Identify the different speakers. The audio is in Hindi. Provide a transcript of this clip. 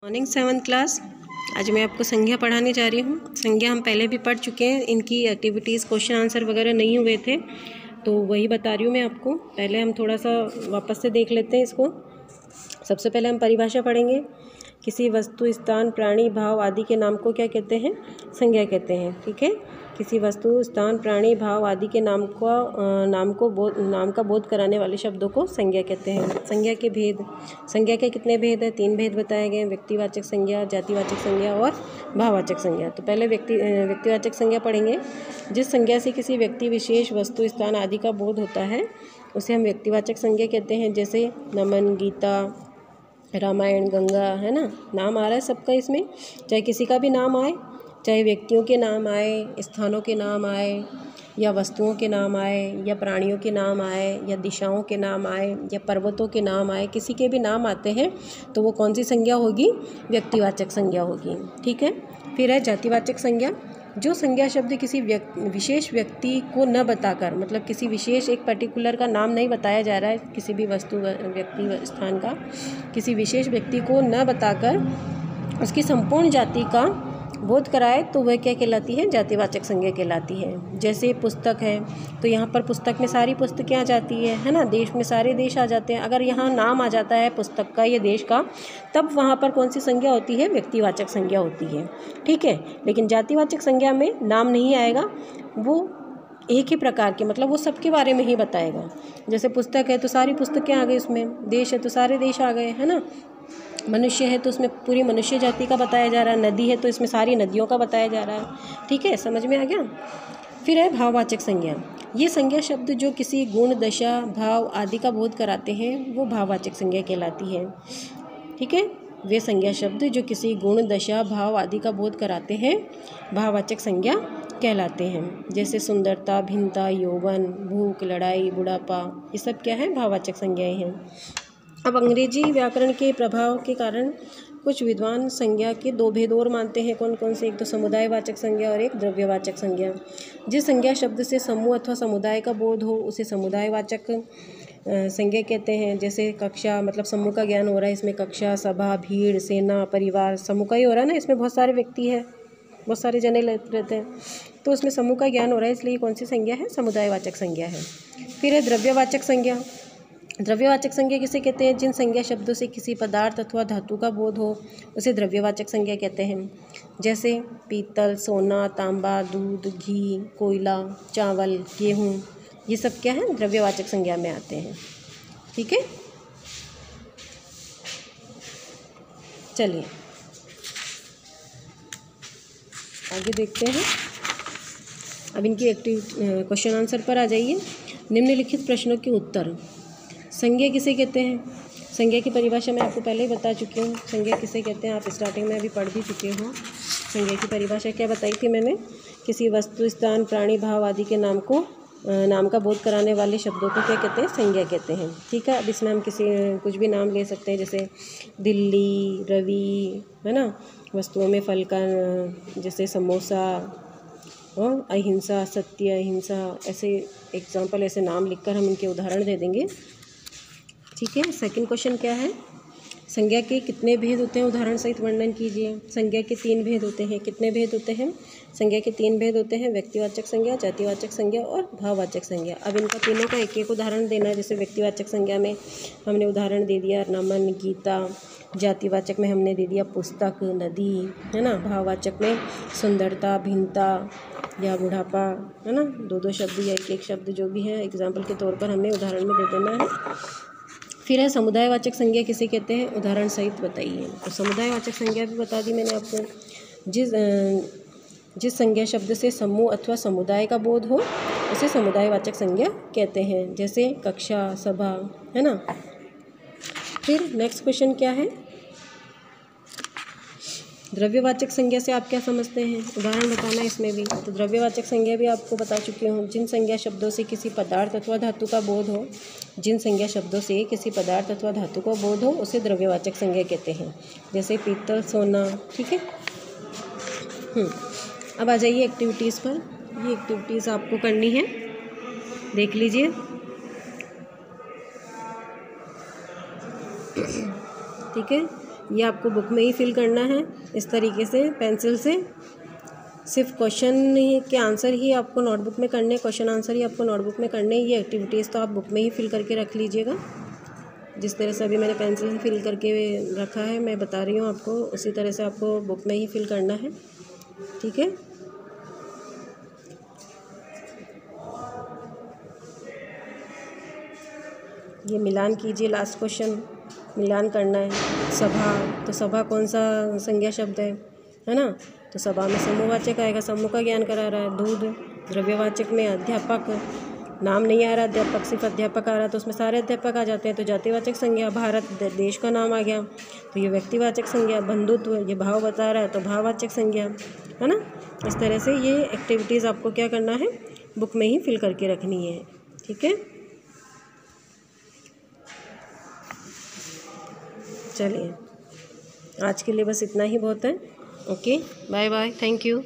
Speaker 1: Morning 7th class. आज मैं आपको संज्ञा पढ़ाने जा रही हूँ। संज्ञा हम पहले भी पढ़ चुके हैं, इनकी एक्टिविटीज़ क्वेश्चन आंसर वगैरह नहीं हुए थे, तो वही बता रही हूँ मैं आपको। पहले हम थोड़ा सा वापस से देख लेते हैं इसको। सबसे पहले हम परिभाषा पढ़ेंगे। किसी वस्तु, स्थान, प्राणी, भाव आदि के नाम को क्या कहते हैं? संज्ञा कहते हैं। ठीक है, किसी वस्तु, स्थान, प्राणी, भाव आदि के नाम का बोध कराने वाले शब्दों को संज्ञा कहते हैं। संज्ञा के भेद। संज्ञा के कितने भेद हैं? 3 भेद बताए गए हैं: व्यक्तिवाचक संज्ञा, जातिवाचक संज्ञा और भाववाचक संज्ञा। तो पहले व्यक्तिवाचक संज्ञा पढ़ेंगे। जिस संज्ञा से किसी व्यक्ति, विशेष, वस्तु, स्थान आदि का बोध होता है उसे हम व्यक्तिवाचक संज्ञा कहते हैं। जैसे नमन, गीता, रामायण, गंगा, है ना, नाम आ रहा है सबका इसमें। चाहे किसी का भी नाम आए, चाहे व्यक्तियों के नाम आए, स्थानों के नाम आए, या वस्तुओं के नाम आए, या प्राणियों के नाम आए, या दिशाओं के नाम आए, या पर्वतों के नाम आए, किसी के भी नाम आते हैं तो वो कौन सी संज्ञा होगी? व्यक्तिवाचक संज्ञा होगी। ठीक है। फिर है जातिवाचक संज्ञा। जो संज्ञा शब्द किसी विशेष व्यक्ति को न बताकर, मतलब किसी विशेष एक पर्टिकुलर का नाम नहीं बताया जा रहा है, किसी भी वस्तु, व्यक्ति, स्थान का, किसी विशेष व्यक्ति को न बताकर उसकी संपूर्ण जाति का बोध कराए तो वह क्या कहलाती है? जातिवाचक संज्ञा कहलाती है। जैसे पुस्तक है तो यहाँ पर पुस्तक में सारी पुस्तकें आ जाती है ना, देश में सारे देश आ जाते हैं। अगर यहाँ नाम आ जाता है पुस्तक का या देश का, तब वहाँ पर कौन सी संज्ञा होती है? व्यक्तिवाचक संज्ञा होती है। ठीक है। लेकिन जातिवाचक संज्ञा में नाम नहीं आएगा, वो एक ही प्रकार के, मतलब वो सबके बारे में ही बताएगा। जैसे पुस्तक है तो सारी पुस्तकें आ गई उसमें, देश है तो सारे देश आ गए, है ना, मनुष्य है तो उसमें पूरी मनुष्य जाति का बताया जा रहा है, नदी है तो इसमें सारी नदियों का बताया जा रहा है। ठीक है, समझ में आ गया। फिर है भाववाचक संज्ञा। ये संज्ञा शब्द जो किसी गुण, दशा, भाव आदि का बोध कराते हैं वो भाववाचक संज्ञा कहलाती है। ठीक है, वे संज्ञा शब्द जो किसी गुण, दशा, भाव आदि का बोध कराते हैं भाववाचक संज्ञा कहलाते हैं। जैसे सुंदरता, भिन्नता, यौवन, भूख, लड़ाई, बुढ़ापा, ये सब क्या है? भाववाचक संज्ञाएं हैं। अब अंग्रेजी व्याकरण के प्रभाव के कारण कुछ विद्वान संज्ञा के 2 भेद और मानते हैं। कौन कौन से? एक तो समुदायवाचक संज्ञा और एक द्रव्यवाचक संज्ञा। जिस संज्ञा शब्द से समूह अथवा समुदाय का बोध हो उसे समुदायवाचक संज्ञा कहते हैं। जैसे कक्षा, मतलब समूह का ज्ञान हो रहा है, इसमें कक्षा, सभा, भीड़, सेना, परिवार, समूह का ही हो रहा है ना, इसमें बहुत सारे व्यक्ति है, बहुत सारे जने रहते हैं, तो उसमें समूह का ज्ञान हो रहा है, इसलिए कौन सी संज्ञा है? समुदायवाचक संज्ञा है। फिर है द्रव्यवाचक संज्ञा। द्रव्यवाचक संज्ञा किसे कहते हैं? जिन संज्ञा शब्दों से किसी पदार्थ अथवा धातु का बोध हो उसे द्रव्यवाचक संज्ञा कहते हैं। जैसे पीतल, सोना, तांबा, दूध, घी, कोयला, चावल, गेहूँ, ये सब क्या है? द्रव्यवाचक संज्ञा में आते हैं। ठीक है, चलिए आगे देखते हैं। अब इनकी क्वेश्चन आंसर पर आ जाइए। निम्नलिखित प्रश्नों के उत्तर। संज्ञा किसे कहते हैं? संज्ञा की परिभाषा मैं आपको पहले ही बता चुकी हूँ। संज्ञा किसे कहते हैं आप स्टार्टिंग में अभी पढ़ भी चुके हो। संज्ञा की परिभाषा क्या बताई थी मैंने? किसी वस्तु, स्थान, प्राणी, भाव आदि के नाम का बोध कराने वाले शब्दों को क्या कहते हैं? संज्ञा कहते हैं। ठीक है। अब इसमें हम कुछ भी नाम ले सकते हैं, जैसे दिल्ली, रवि, है ना, वस्तुओं में फल का, जैसे समोसा, और अहिंसा, सत्य, अहिंसा, ऐसे एग्जाम्पल, ऐसे नाम लिखकर हम इनके उदाहरण दे देंगे। ठीक है। सेकंड क्वेश्चन क्या है? संज्ञा के कितने भेद होते हैं? उदाहरण सहित वर्णन कीजिए। संज्ञा के 3 भेद होते हैं। कितने भेद होते हैं? संज्ञा के 3 भेद होते हैं: व्यक्तिवाचक संज्ञा, जातिवाचक संज्ञा और भाववाचक संज्ञा। अब इनका तीनों का एक एक उदाहरण देना है। जैसे व्यक्तिवाचक संज्ञा में हमने उदाहरण दे दिया नमन, गीता। जातिवाचक में हमने दे दिया पुस्तक, नदी, है ना। भाववाचक में सुंदरता, भिन्नता या बुढ़ापा, है ना। 2-2 शब्द या एक शब्द जो भी है एग्जाम्पल के तौर पर हमें उदाहरण में दे देना है। फिर है समुदायवाचक संज्ञा किसे कहते हैं? उदाहरण सहित बताइए। तो समुदायवाचक संज्ञा भी बता दी मैंने आपको। जिस संज्ञा शब्द से समूह अथवा समुदाय का बोध हो उसे समुदायवाचक संज्ञा कहते हैं। जैसे कक्षा, सभा, है ना। फिर नेक्स्ट क्वेश्चन क्या है? द्रव्यवाचक संज्ञा से आप क्या समझते हैं? उदाहरण बताना इसमें भी। तो द्रव्यवाचक संज्ञा भी आपको बता चुकी हूँ। जिन संज्ञा शब्दों से किसी पदार्थ अथवा धातु का बोध हो, जिन संज्ञा शब्दों से किसी पदार्थ अथवा धातु का बोध हो उसे द्रव्यवाचक संज्ञा कहते हैं। जैसे पीतल, सोना। ठीक है। अब आ जाइए एक्टिविटीज़ पर। ये एक्टिविटीज़ आपको करनी है, देख लीजिए। ठीक है। ये आपको बुक में ही फिल करना है इस तरीके से पेंसिल से। सिर्फ क्वेश्चन के आंसर ही आपको नोटबुक में करने, क्वेश्चन आंसर ही आपको नोटबुक में करने। ये एक्टिविटीज़ तो आप बुक में ही फिल करके रख लीजिएगा। जिस तरह से अभी मैंने पेंसिल से फिल करके रखा है, मैं बता रही हूँ आपको, उसी तरह से आपको बुक में ही फिल करना है। ठीक है, ये मिलान कीजिए। लास्ट क्वेश्चन मिलान करना है। सभा, तो सभा कौन सा संज्ञा शब्द है ना? तो सभा में समूहवाचक आएगा, समूह का ज्ञान करा रहा है। दूध, द्रव्यवाचक में अध्यापक, नाम नहीं आ रहा अध्यापक, सिर्फ अध्यापक आ रहा, तो उसमें सारे अध्यापक आ जाते हैं। तो जातिवाचक संज्ञा, भारत देश का नाम आ गया, तो ये व्यक्तिवाचक संज्ञा। बंधुत्व, ये भाव बता रहा है, तो भाववाचक संज्ञा, है ना? इस तरह से ये एक्टिविटीज़ आपको क्या करना है, बुक में ही फिल करके रखनी है। ठीक है, चलिए आज के लिए बस इतना ही बहुत है। Okay, bye bye, thank you.